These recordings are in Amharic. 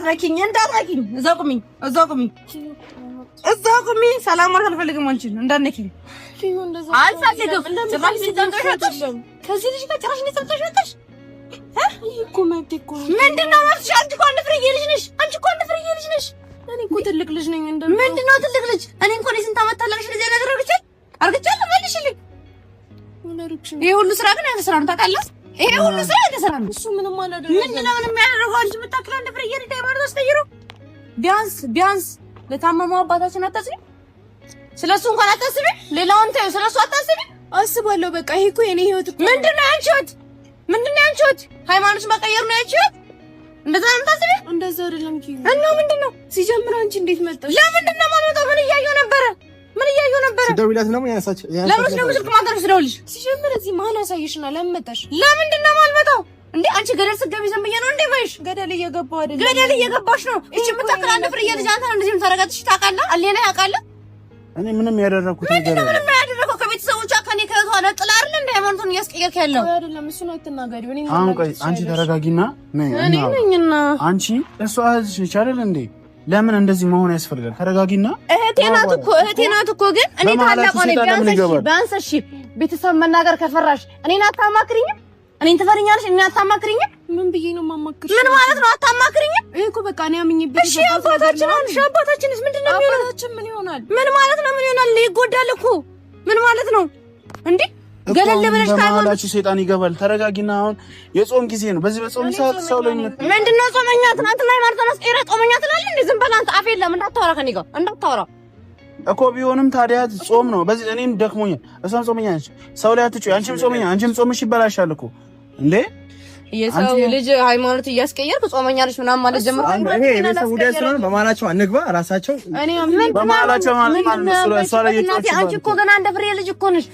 እንዳትነኪኝ እዛው ቁሚ ሰላም ማለት አልፈልግም አንቺን እንዳትነኪኝ አልፈልግም ጭራሽ ልትንቀሽሽ ከዚህ ልጅ ጋር ጭራሽ ልትንቀሽሽ ምንድነው ማለት አንቺ እኮ አንድ ፍሬ ልጅ ነሽ እኔ እኮ ትልቅ ልጅ ነኝ ምንድነው ትልቅ ልጅ እኔ እንኳን የስንት ዓመት ታላቅሽ ልጅ ነገር አርግቻለሁ መልሽልኝ ይሄ ሁሉ ስራ ግን አይተሰራም ታውቃለህ ይሄ ሁሉ ስራ አይተሰራም እሱ ምንም አላደረገም ምንድነው ምንም ያደረገው አንቺ የምታክለው አንድ ፍሬ ልጅ ታይማር ተስተይሩ ቢያንስ ለታመመው አባታችን አታስቢ ስለሱ እንኳን አታስቢ ሌላውን ተይው ስለሱ አታስቢ አስባለሁ በቃ ይሄ እኮ የኔ ህይወት እኮ ምንድነው አንቺ ህይወት ሃይማኖት መቀየር ነው ያቺ እንደዛ ነው ታስቢ እንደዛ አይደለም ኪ እና ምንድነው ሲጀምር አንቺ እንዴት መጣሽ ለምንድነው ማለታው ምን እያየው ነበረ ስደውላት ነው ያሳች ለምን ነው ስልክ ማንተር ስደውልሽ ሲጀምር እዚህ ማን አሳይሽና ለምን መጣሽ ለምንድነው ማልመጣው እንዴ አንቺ ገደል ስትገቢ ዝም ብዬ ነው እንዴ ማይሽ ገደል እየገባው አይደል ገደል እየገባሽ ነው እቺ የምታክል አንድ ፍሬ ልጅ አንተ እንደዚህ ምታረጋትሽ ታውቃለህ አለና ያውቃለህ እኔ ምንም ያደረኩት ነገር ምንም ያደረኩት ከቤተሰቦቿ ከኔ ከቷለ ጥላ አይደል እንደ ሃይማኖቱን እያስቀየርክ ያለው አይደለም እሱ ነው ተናጋሪው እኔ አሁን ቆይ አንቺ ተረጋጊና እኔ ነኝና አንቺ እሷ እህትሽ ነች አይደል እንዴ ለምን እንደዚህ መሆን ያስፈልጋል ተረጋጊና እህቴ ናት እኮ ግን እኔ ታላቅ ነኝ ቢያንስ እሺ ቤተሰብ መናገር ከፈራሽ እኔን አታማክሪኝም እኔን ትፈሪኛለሽ እኔን አታማክሪኝም ምን ብዬ ነው ማማክርሽ ምን ማለት ነው አታማክሪኝም እኮ በቃ እኔ አምኜበት እሺ አባታችንስ ምንድነው የሚሆነው አባታችን ምን ይሆናል ምን ማለት ነው ምን ይሆናል ይጎዳል እኮ ምን ማለት ነው እንዴ ገለል ብለሽ ታማላችሁ ሰይጣን ይገባል ተረጋጊና አሁን የጾም ጊዜ ነው በዚህ በጾም ሰዓት ሰው ላይ ምንድነው ጾመኛ ትናንትና ሃይማኖት ተነስቀረ ጾመኛ ትላለህ እንዴ ዝም በል አንተ አፍ የለም እንዳታወራ ከኔ ጋር እንዳታወራ እኮ ቢሆንም ታዲያ ጾም ነው በዚህ እኔም ደክሞኛል እሷም ጾመኛ ነች ሰው ላይ አትጩይ አንቺም ጾመኛ አንቺም ጾምሽ ይበላሻል እኮ እንዴ የሰው ልጅ ሃይማኖት እያስቀየርክ ጾመኛ ነሽ ምናምን ማለት ጀምሮ እኔ የቤተሰብ ጉዳይ ስለሆነ በማላቸው አንግባ ራሳቸው እኔ በማላቸው ማለት እሷ ላይ እናቴ አንቺ እኮ ገና አንድ ፍሬ ልጅ እኮ ነሽ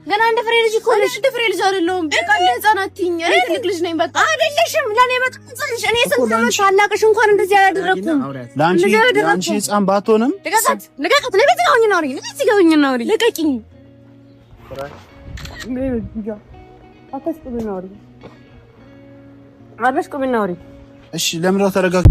ገና አንድ ፍሬ ልጅ እኮ ነሽ አንድ ፍሬ ልጅ አይደለሁም በቃ ለህፃናት ትይኝ እኔ ትልቅ ልጅ ነኝ በቃ አይደለሽም ለኔ በጣም ጽንሽ እኔ ስንት ዓመት ታላቅሽ እንኳን እንደዚህ አላደረኩም ለአንቺ ህፃን ባትሆንም ልቀቃት ለቤት ጋውኝ ነው አውሪ ለቤት ጋውኝ ነው አውሪ ልቀቂኝ አታስቆብኝ ነው አውሪ አበሽ ቆብኝ ነው አውሪ እሺ ለምን ተረጋጋ